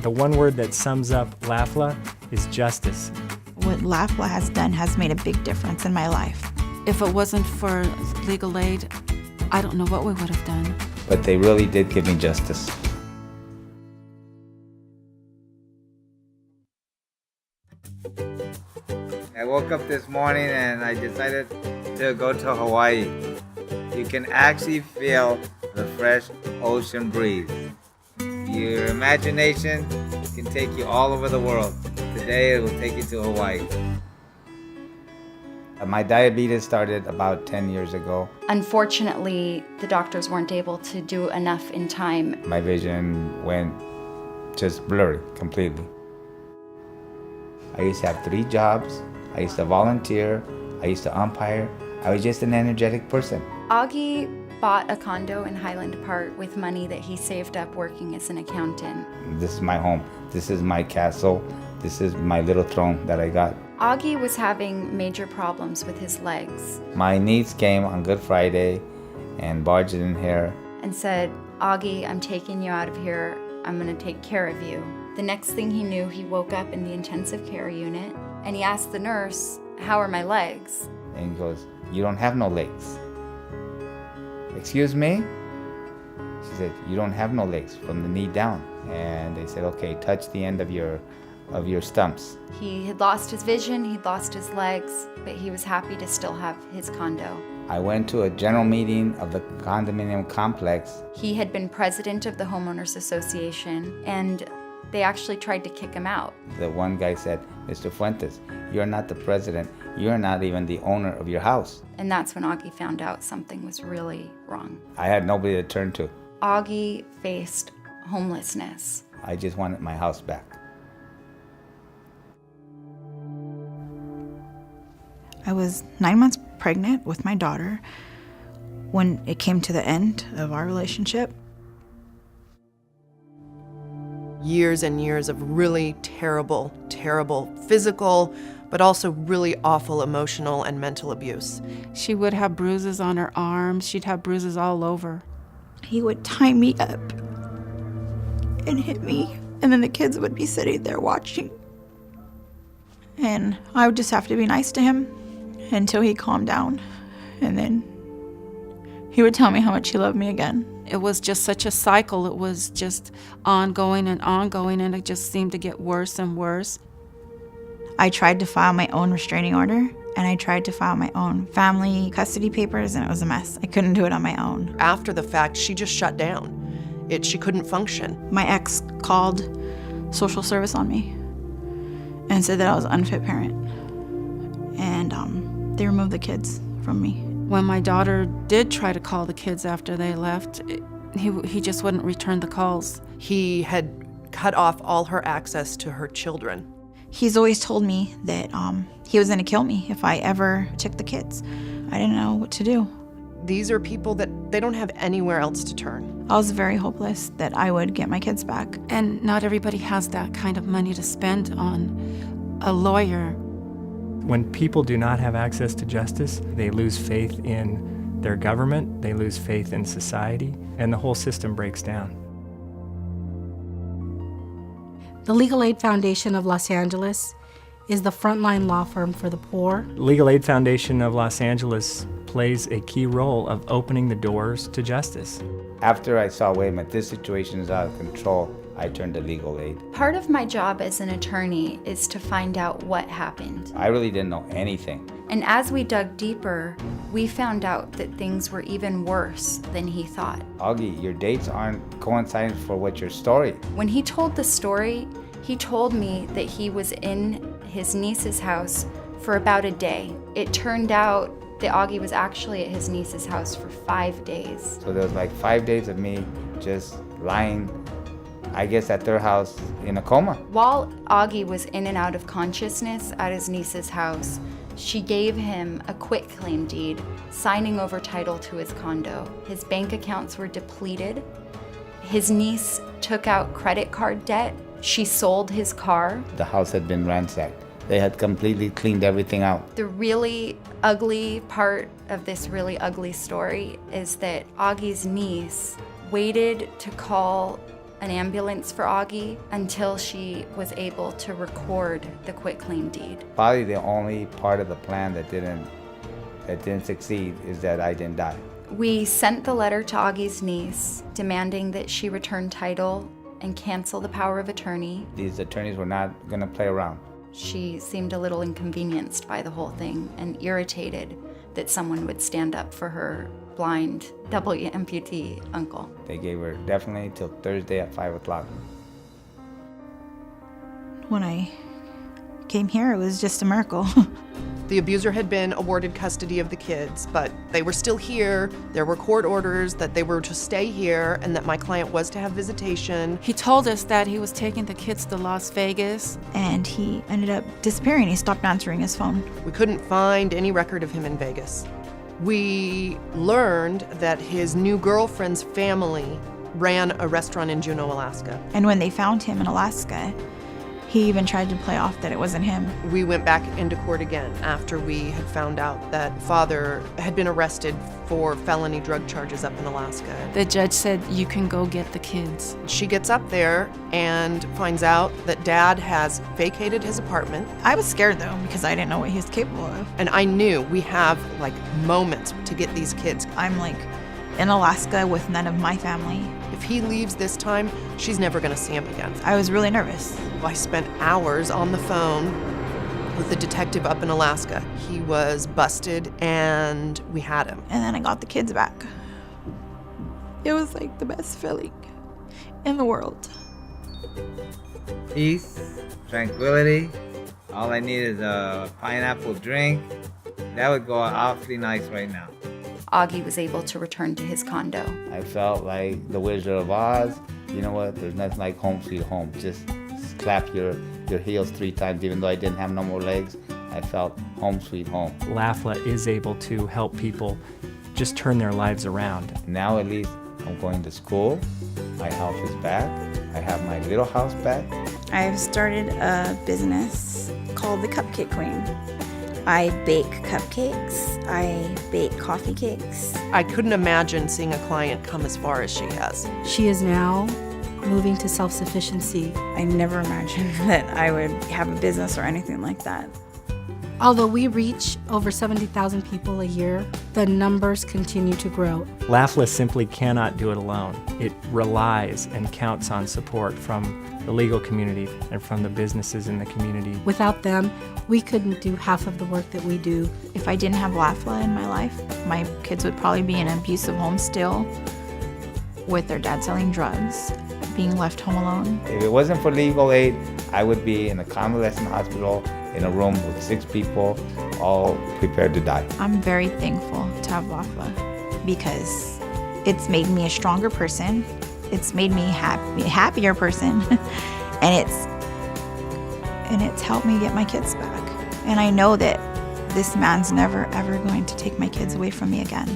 The one word that sums up LAFLA is justice. What LAFLA has done has made a big difference in my life. If it wasn't for legal aid, I don't know what we would have done. But they really did give me justice. I woke up this morning and I decided to go to Hawaii. You can actually feel the fresh ocean breeze. Your imagination can take you all over the world. Today it will take you to Hawaii. My diabetes started about 10 years ago. Unfortunately, the doctors weren't able to do enough in time. My vision went just blurry completely. I used to have 3 jobs. I used to volunteer. I used to umpire. I was just an energetic person. Augie bought a condo in Highland Park with money that he saved up working as an accountant. This is my home. This is my castle. This is my little throne that I got. Augie was having major problems with his legs. My niece came on Good Friday and barged in here. And said, Augie, I'm taking you out of here. I'm gonna take care of you. The next thing he knew, he woke up in the intensive care unit and he asked the nurse, how are my legs? And he goes, you don't have no legs. Excuse me? She said, you don't have no legs from the knee down. And they said, okay, touch the end of your stumps. He had lost his vision, he'd lost his legs, but he was happy to still have his condo. I went to a general meeting of the condominium complex. He had been president of the Homeowners Association, and they actually tried to kick him out. The one guy said, Mr. Fuentes, you're not the president. You're not even the owner of your house. And that's when Augie found out something was really wrong. I had nobody to turn to. Augie faced homelessness. I just wanted my house back. I was 9 months pregnant with my daughter when it came to the end of our relationship. Years and years of really terrible physical, but also really awful emotional and mental abuse. She would have bruises on her arms. She'd have bruises all over. He would tie me up and hit me, and then the kids would be sitting there watching. And I would just have to be nice to him until he calmed down, and then he would tell me how much he loved me again. It was just such a cycle. It was just ongoing, and it just seemed to get worse and worse. I tried to file my own restraining order, and I tried to file my own family custody papers, and it was a mess. I couldn't do it on my own. After the fact, she just shut down. She couldn't function. My ex called social service on me and said that I was an unfit parent, and they removed the kids from me. When my daughter did try to call the kids after they left, he just wouldn't return the calls. He had cut off all her access to her children. He's always told me that he was going to kill me if I ever took the kids. I didn't know what to do. These are people that they don't have anywhere else to turn. I was very hopeless that I would get my kids back. And not everybody has that kind of money to spend on a lawyer. When people do not have access to justice, they lose faith in their government, they lose faith in society, and the whole system breaks down. The Legal Aid Foundation of Los Angeles is the frontline law firm for the poor. Legal Aid Foundation of Los Angeles plays a key role of opening the doors to justice. After I saw, wait a minute, this situation is out of control, I turned to legal aid. Part of my job as an attorney is to find out what happened. I really didn't know anything. And as we dug deeper, we found out that things were even worse than he thought. Augie, your dates aren't coinciding for what your story. When he told the story, he told me that he was in his niece's house for about a day. It turned out that Augie was actually at his niece's house for 5 days. So there was like 5 days of me just lying, I guess, at their house in a coma. While Augie was in and out of consciousness at his niece's house, she gave him a quitclaim deed, signing over title to his condo. His bank accounts were depleted. His niece took out credit card debt. She sold his car. The house had been ransacked. They had completely cleaned everything out. The really ugly part of this really ugly story is that Augie's niece waited to call an ambulance for Augie until she was able to record the quitclaim deed. Probably the only part of the plan that didn't succeed is that I didn't die. We sent the letter to Augie's niece demanding that she return title and cancel the power of attorney. These attorneys were not going to play around. She seemed a little inconvenienced by the whole thing and irritated that someone would stand up for her blind double amputee uncle. They gave her definitely till Thursday at 5 o'clock. When I came here, it was just a miracle. The abuser had been awarded custody of the kids, but they were still here. There were court orders that they were to stay here and that my client was to have visitation. He told us that he was taking the kids to Las Vegas. And he ended up disappearing. He stopped answering his phone. We couldn't find any record of him in Vegas. We learned that his new girlfriend's family ran a restaurant in Juneau, Alaska. And when they found him in Alaska, he even tried to play off that it wasn't him. We went back into court again after we had found out that father had been arrested for felony drug charges up in Alaska. The judge said, you can go get the kids. She gets up there and finds out that dad has vacated his apartment. I was scared though, because I didn't know what he was capable of. And I knew we have like moments to get these kids. I'm like in Alaska with none of my family. If he leaves this time, she's never gonna see him again. I was really nervous. I spent hours on the phone with the detective up in Alaska. He was busted and we had him. And then I got the kids back. It was like the best feeling in the world. Peace, tranquility. All I need is a pineapple drink. That would go awfully nice right now. Augie was able to return to his condo. I felt like the Wizard of Oz. You know what? There's nothing like home sweet home. Just clap your heels 3 times, even though I didn't have no more legs. I felt home sweet home. LAFLA is able to help people just turn their lives around. Now at least I'm going to school. My health is back. I have my little house back. I've started a business called the Cupcake Queen. I bake cupcakes. I bake coffee cakes. I couldn't imagine seeing a client come as far as she has. She is now moving to self-sufficiency. I never imagined that I would have a business or anything like that. Although we reach over 70,000 people a year, the numbers continue to grow. LAFLA simply cannot do it alone. It relies and counts on support from the legal community and from the businesses in the community. Without them, we couldn't do half of the work that we do. If I didn't have LAFLA in my life, my kids would probably be in an abusive home still, with their dad selling drugs, being left home alone. If it wasn't for legal aid, I would be in a convalescent hospital in a room with 6 people, all prepared to die. I'm very thankful to have LAFLA because it's made me a stronger person. It's made me a happier person, and it's helped me get my kids back. And I know that this man's never ever going to take my kids away from me again.